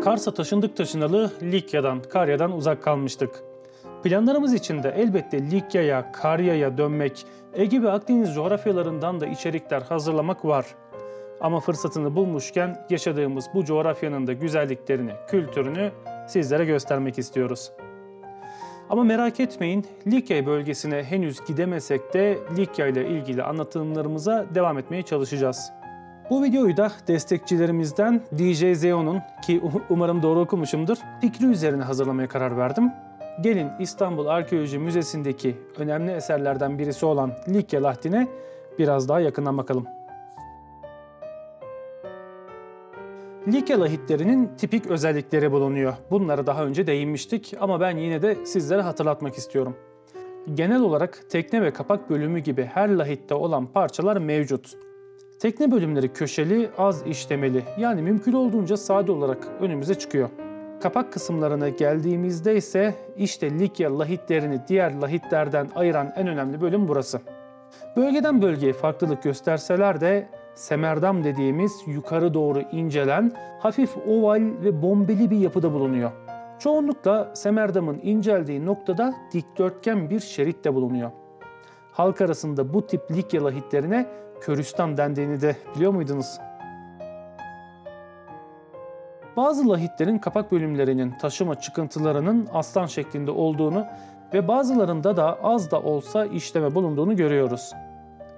Kars'a taşındık taşınalı Likya'dan, Karya'dan uzak kalmıştık. Planlarımız içinde elbette Likya'ya, Karya'ya dönmek, Ege ve Akdeniz coğrafyalarından da içerikler hazırlamak var. Ama fırsatını bulmuşken yaşadığımız bu coğrafyanın da güzelliklerini, kültürünü sizlere göstermek istiyoruz. Ama merak etmeyin, Likya bölgesine henüz gidemesek de Likya ile ilgili anlatımlarımıza devam etmeye çalışacağız. Bu videoyu da destekçilerimizden DJ Zeo'nun, ki umarım doğru okumuşumdur, fikri üzerine hazırlamaya karar verdim. Gelin İstanbul Arkeoloji Müzesi'ndeki önemli eserlerden birisi olan Likya Lahdine biraz daha yakından bakalım. Likya lahitlerinin tipik özellikleri bulunuyor. Bunlara daha önce değinmiştik ama ben yine de sizlere hatırlatmak istiyorum. Genel olarak tekne ve kapak bölümü gibi her lahitte olan parçalar mevcut. Tekne bölümleri köşeli, az işlemeli, yani mümkün olduğunca sade olarak önümüze çıkıyor. Kapak kısımlarına geldiğimizde ise işte Likya lahitlerini diğer lahitlerden ayıran en önemli bölüm burası. Bölgeden bölgeye farklılık gösterseler de semerdam dediğimiz yukarı doğru incelen, hafif oval ve bombeli bir yapıda bulunuyor. Çoğunlukla semerdamın inceldiği noktada dikdörtgen bir şerit de bulunuyor. Halk arasında bu tip Likya lahitlerine Köristan dendiğini de biliyor muydunuz? Bazı lahitlerin kapak bölümlerinin taşıma çıkıntılarının aslan şeklinde olduğunu ve bazılarında da az da olsa işleme bulunduğunu görüyoruz.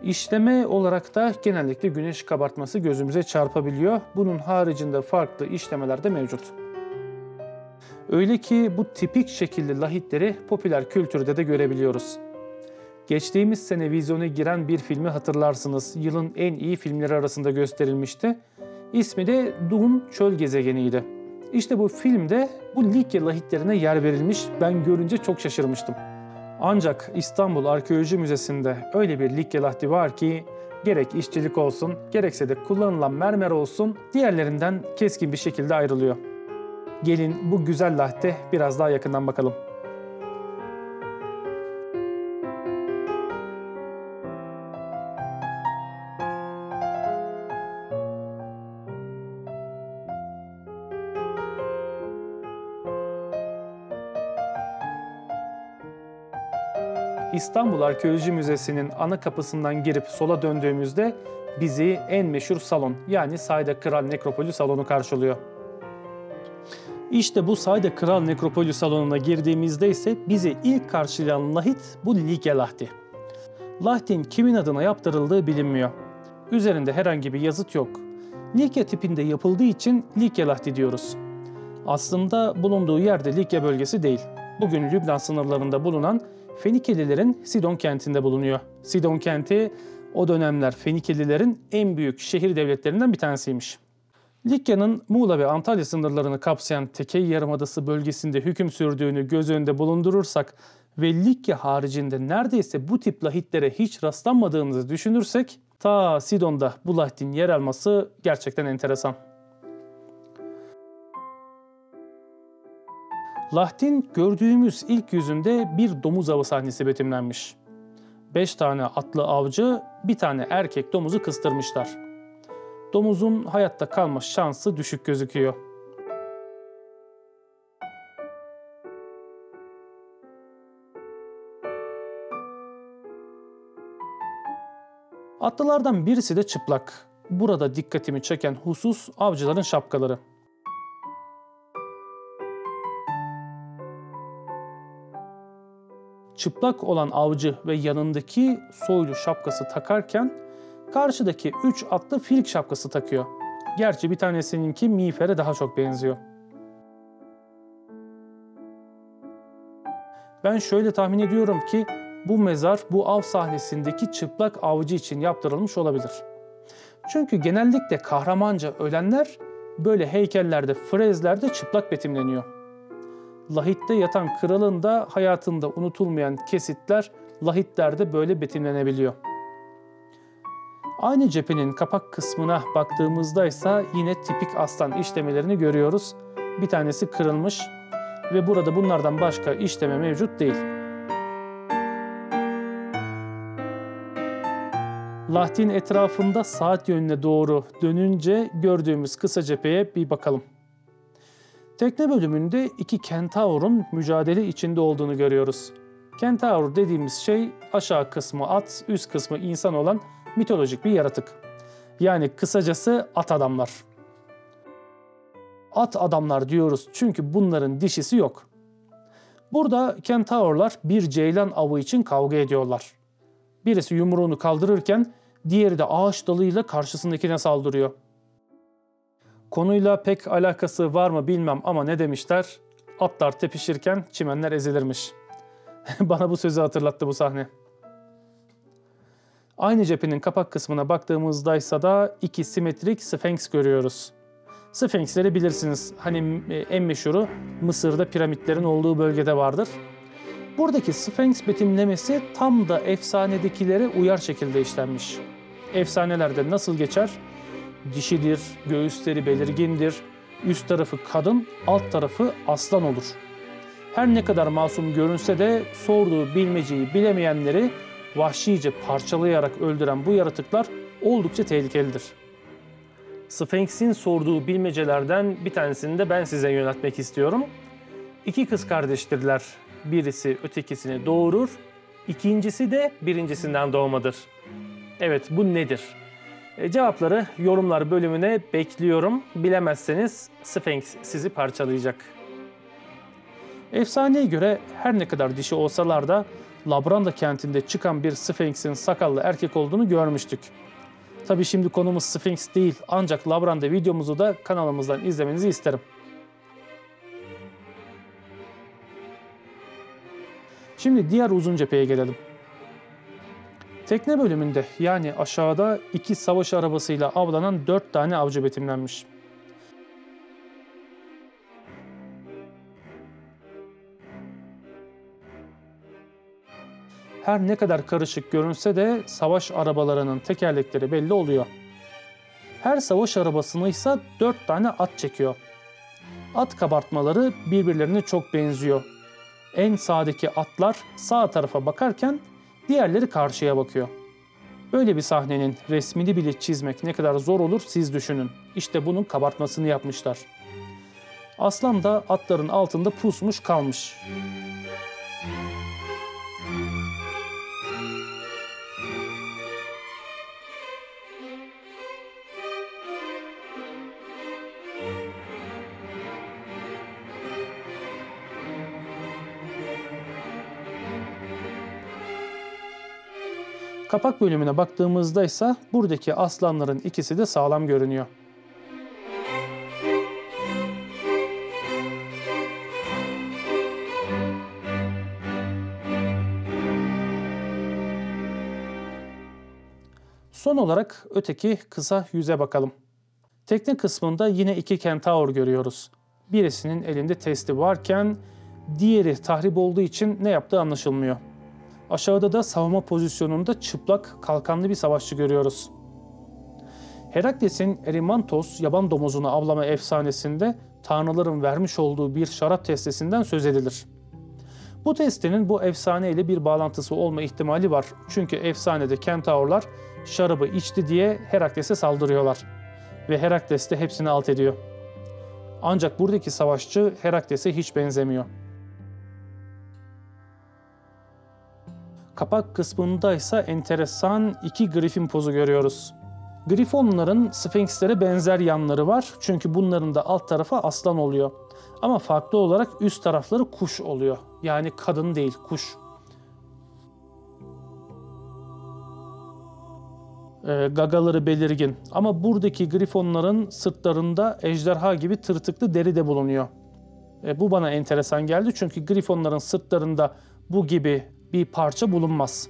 İşleme olarak da genellikle güneş kabartması gözümüze çarpabiliyor. Bunun haricinde farklı işlemeler de mevcut. Öyle ki bu tipik şekilli lahitleri popüler kültürde de görebiliyoruz. Geçtiğimiz sene vizyona giren bir filmi hatırlarsınız. Yılın en iyi filmleri arasında gösterilmişti. İsmi de Dune Çöl Gezegeni'ydi. İşte bu filmde bu Likya lahitlerine yer verilmiş. Ben görünce çok şaşırmıştım. Ancak İstanbul Arkeoloji Müzesi'nde öyle bir Likya lahdi var ki gerek işçilik olsun, gerekse de kullanılan mermer olsun diğerlerinden keskin bir şekilde ayrılıyor. Gelin bu güzel lahde biraz daha yakından bakalım. İstanbul Arkeoloji Müzesi'nin ana kapısından girip sola döndüğümüzde bizi en meşhur salon, yani Sayda Kral Nekropolü salonu karşılıyor. İşte bu Sayda Kral Nekropolü salonuna girdiğimizde ise bizi ilk karşılayan lahit bu Likya lahdi. Lahdin kimin adına yaptırıldığı bilinmiyor. Üzerinde herhangi bir yazıt yok. Likya tipinde yapıldığı için Likya lahdi diyoruz. Aslında bulunduğu yerde Likya bölgesi değil. Bugün Lübnan sınırlarında bulunan Fenikelilerin Sidon kentinde bulunuyor. Sidon kenti o dönemler Fenikelilerin en büyük şehir devletlerinden bir tanesiymiş. Likya'nın Muğla ve Antalya sınırlarını kapsayan Tekey Yarımadası bölgesinde hüküm sürdüğünü göz önünde bulundurursak ve Likya haricinde neredeyse bu tip lahitlere hiç rastlanmadığımızı düşünürsek ta Sidon'da bu lahdin yer alması gerçekten enteresan. Lahdin gördüğümüz ilk yüzünde bir domuz avı sahnesi betimlenmiş. 5 tane atlı avcı bir tane erkek domuzu kıstırmışlar. Domuzun hayatta kalma şansı düşük gözüküyor. Atlılardan birisi de çıplak. Burada dikkatimi çeken husus avcıların şapkaları. Çıplak olan avcı ve yanındaki soylu şapkası takarken karşıdaki 3 atlı filik şapkası takıyor. Gerçi bir tanesininki miğfere daha çok benziyor. Ben şöyle tahmin ediyorum ki bu mezar bu av sahnesindeki çıplak avcı için yaptırılmış olabilir. Çünkü genellikle kahramanca ölenler böyle heykellerde, frezlerde çıplak betimleniyor. Lahitte yatan kralın da hayatında unutulmayan kesitler lahitlerde böyle betimlenebiliyor. Aynı cephenin kapak kısmına baktığımızda ise yine tipik aslan işlemelerini görüyoruz. Bir tanesi kırılmış ve burada bunlardan başka işleme mevcut değil. Lahdin etrafında saat yönüne doğru dönünce gördüğümüz kısa cepheye bir bakalım. Tekne bölümünde iki kentaurun mücadele içinde olduğunu görüyoruz. Kentaur dediğimiz şey aşağı kısmı at, üst kısmı insan olan mitolojik bir yaratık. Yani kısacası at adamlar. At adamlar diyoruz çünkü bunların dişisi yok. Burada kentaurlar bir ceylan avı için kavga ediyorlar. Birisi yumruğunu kaldırırken diğeri de ağaç dalıyla karşısındakine saldırıyor. Konuyla pek alakası var mı bilmem ama ne demişler? Atlar tepişirken çimenler ezilirmiş. Bana bu sözü hatırlattı bu sahne. Aynı cephenin kapak kısmına baktığımızdaysa da iki simetrik Sphinx görüyoruz. Sphinxleri bilirsiniz. Hani en meşhuru Mısır'da piramitlerin olduğu bölgede vardır. Buradaki Sphinx betimlemesi tam da efsanedekilere uyar şekilde işlenmiş. Efsanelerde nasıl geçer? Dişidir, göğüsleri belirgindir, üst tarafı kadın, alt tarafı aslan olur. Her ne kadar masum görünse de sorduğu bilmeceyi bilemeyenleri vahşice parçalayarak öldüren bu yaratıklar oldukça tehlikelidir. Sphinx'in sorduğu bilmecelerden bir tanesini de ben size yöneltmek istiyorum. İki kız kardeştirler. Birisi ötekisini doğurur, ikincisi de birincisinden doğmadır. Evet, bu nedir? Cevapları yorumlar bölümüne bekliyorum. Bilemezseniz Sphinx sizi parçalayacak. Efsaneye göre her ne kadar dişi olsalar da Labranda kentinde çıkan bir Sphinx'in sakallı erkek olduğunu görmüştük. Tabii şimdi konumuz Sphinx değil ancak Labranda videomuzu da kanalımızdan izlemenizi isterim. Şimdi diğer uzun cepheye gelelim. Tekne bölümünde yani aşağıda iki savaş arabasıyla avlanan 4 tane avcı betimlenmiş. Her ne kadar karışık görünse de savaş arabalarının tekerlekleri belli oluyor. Her savaş arabasını ise 4 tane at çekiyor. At kabartmaları birbirlerine çok benziyor. En sağdaki atlar sağ tarafa bakarken diğerleri karşıya bakıyor. Böyle bir sahnenin resmini bile çizmek ne kadar zor olur siz düşünün. İşte bunun kabartmasını yapmışlar. Aslan da atların altında pusmuş kalmış. Kapak bölümüne baktığımızda ise buradaki aslanların ikisi de sağlam görünüyor. Son olarak öteki kısa yüze bakalım. Tekne kısmında yine iki kentaur görüyoruz. Birisinin elinde testi varken diğeri tahrip olduğu için ne yaptığı anlaşılmıyor. Aşağıda da savunma pozisyonunda çıplak, kalkanlı bir savaşçı görüyoruz. Herakles'in Erymanthos yaban domuzunu avlama efsanesinde tanrıların vermiş olduğu bir şarap testisinden söz edilir. Bu testinin bu efsane ile bir bağlantısı olma ihtimali var. Çünkü efsanede kentaurlar şarabı içti diye Herakles'e saldırıyorlar. Ve Herakles de hepsini alt ediyor. Ancak buradaki savaşçı Herakles'e hiç benzemiyor. Kapak kısmında ise enteresan iki grifin pozu görüyoruz. Grifonların Sphinx'lere benzer yanları var çünkü bunların da alt tarafı aslan oluyor. Ama farklı olarak üst tarafları kuş oluyor. Yani kadın değil, kuş. Gagaları belirgin ama buradaki grifonların sırtlarında ejderha gibi tırtıklı deri de bulunuyor. Bu bana enteresan geldi çünkü grifonların sırtlarında bu gibi bir parça bulunmaz.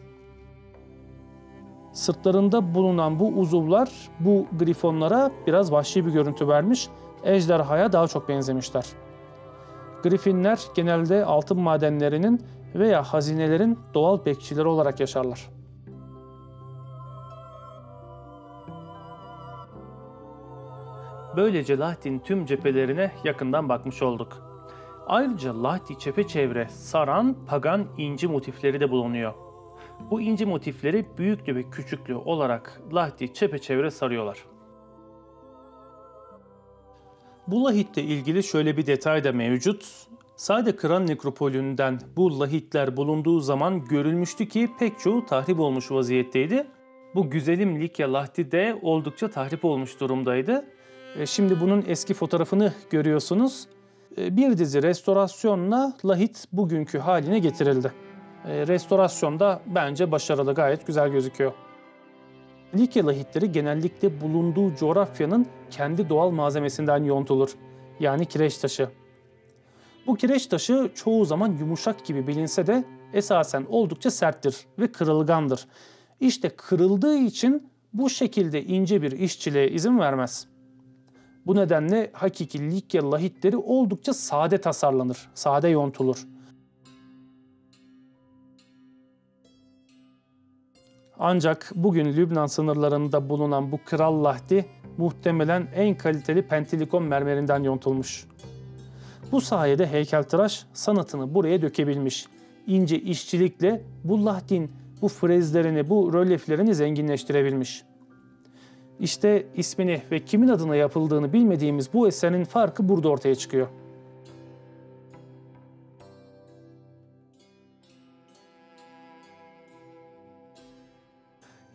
Sırtlarında bulunan bu uzuvlar bu grifonlara biraz vahşi bir görüntü vermiş, ejderhaya daha çok benzemişler. Grifinler genelde altın madenlerinin veya hazinelerin doğal bekçileri olarak yaşarlar. Böylece Lahti'nin tüm cephelerine yakından bakmış olduk. Ayrıca Lahti çepeçevre saran pagan inci motifleri de bulunuyor. Bu inci motifleri büyüklü ve küçüklü olarak Lahti çepeçevre sarıyorlar. Bu lahitle ilgili şöyle bir detay da mevcut. Sade Kıran nekropolünden bu lahitler bulunduğu zaman görülmüştü ki pek çoğu tahrip olmuş vaziyetteydi. Bu güzelim Likya lahti de oldukça tahrip olmuş durumdaydı. Şimdi bunun eski fotoğrafını görüyorsunuz. Bir dizi restorasyonla lahit bugünkü haline getirildi. Restorasyon da bence başarılı, gayet güzel gözüküyor. Likya lahitleri genellikle bulunduğu coğrafyanın kendi doğal malzemesinden yontulur. Yani kireç taşı. Bu kireç taşı çoğu zaman yumuşak gibi bilinse de esasen oldukça serttir ve kırılgandır. İşte kırıldığı için bu şekilde ince bir işçiliğe izin vermez. Bu nedenle hakiki Likya lahitleri oldukça sade tasarlanır, sade yontulur. Ancak bugün Lübnan sınırlarında bulunan bu kral lahti muhtemelen en kaliteli Pentilikon mermerinden yontulmuş. Bu sayede heykeltıraş sanatını buraya dökebilmiş. İnce işçilikle bu lahtin bu frezlerini, bu rölyeflerini zenginleştirebilmiş. İşte ismini ve kimin adına yapıldığını bilmediğimiz bu eserin farkı burada ortaya çıkıyor.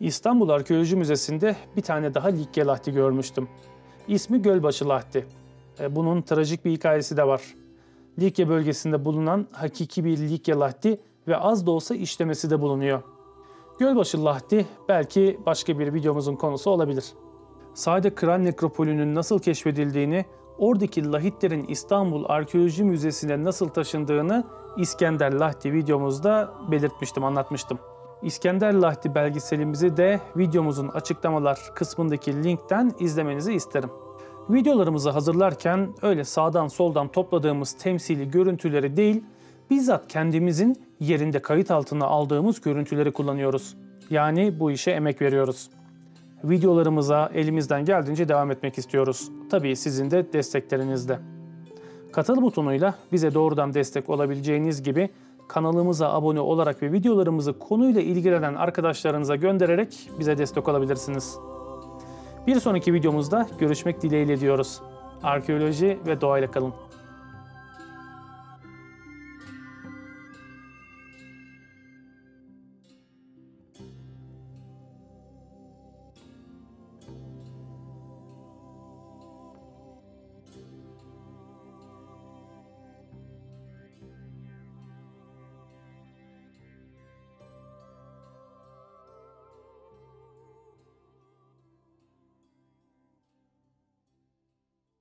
İstanbul Arkeoloji Müzesi'nde bir tane daha Likya lahti görmüştüm. İsmi Gölbaşı lahti. Bunun trajik bir hikayesi de var. Likya bölgesinde bulunan hakiki bir Likya lahti ve az da olsa işlemesi de bulunuyor. Gölbaşı lahti belki başka bir videomuzun konusu olabilir. Sade Kıran nekropolünün nasıl keşfedildiğini, oradaki lahitlerin İstanbul Arkeoloji Müzesi'ne nasıl taşındığını İskender Lahti videomuzda belirtmiştim, anlatmıştım. İskender Lahti belgeselimizi de videomuzun açıklamalar kısmındaki linkten izlemenizi isterim. Videolarımızı hazırlarken öyle sağdan soldan topladığımız temsili görüntüleri değil, bizzat kendimizin yerinde kayıt altına aldığımız görüntüleri kullanıyoruz. Yani bu işe emek veriyoruz. Videolarımıza elimizden geldiğince devam etmek istiyoruz. Tabii sizin de desteklerinizle. Katıl butonuyla bize doğrudan destek olabileceğiniz gibi kanalımıza abone olarak ve videolarımızı konuyla ilgilenen arkadaşlarınıza göndererek bize destek olabilirsiniz. Bir sonraki videomuzda görüşmek dileğiyle diyoruz. Arkeoloji ve doğayla kalın.